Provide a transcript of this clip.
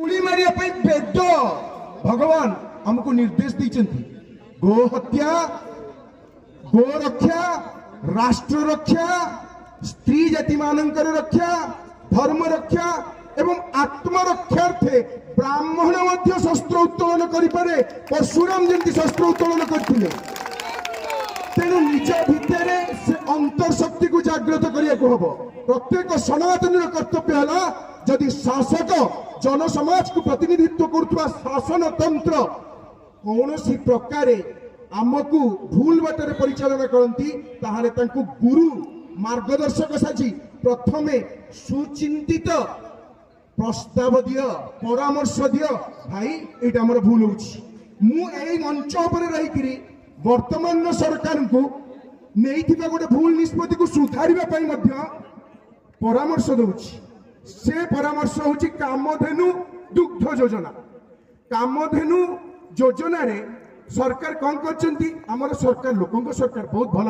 गुली मारिया वेद भगवान हमको निर्देश देते गो हत्या गो रक्षा राष्ट्र रक्षा स्त्री जाति मानकर रक्षा धर्म रक्षा एवं आत्मरक्षार्थे ब्राह्मण मध्य शस्त्र उत्तोलन करिपारे परशुराम जंती शस्त्र उत्तोलन करथिले तेणु निज भितर से अंतर्शक्ति को जागृत करिया को हबो। प्रत्येक सनातन कर्तव्य है जदि शासक जन समाज को प्रतिनिधित्व करुवा शासन तंत्र कौन सी प्रकार आमको भूल बाटर परिचालन करती ताहले तांको गुरु मार्गदर्शक साजी प्रथमे सुचिंतित प्रस्ताव दियो परामर्श दियो भाई एटा हमर भूल होछि मु एई मंच पर रही करी वर्तमान सरकार को नहीं गोटे भूल निष्पत्ति को सुधारिबा पई मध्य परामर्श दउछि। से परामर्श होछि कामधेनु दुग्ध योजना। कामधेनु योजना रे सरकार कौन करछंती हमर सरकार लोकंक सरकार बहुत भल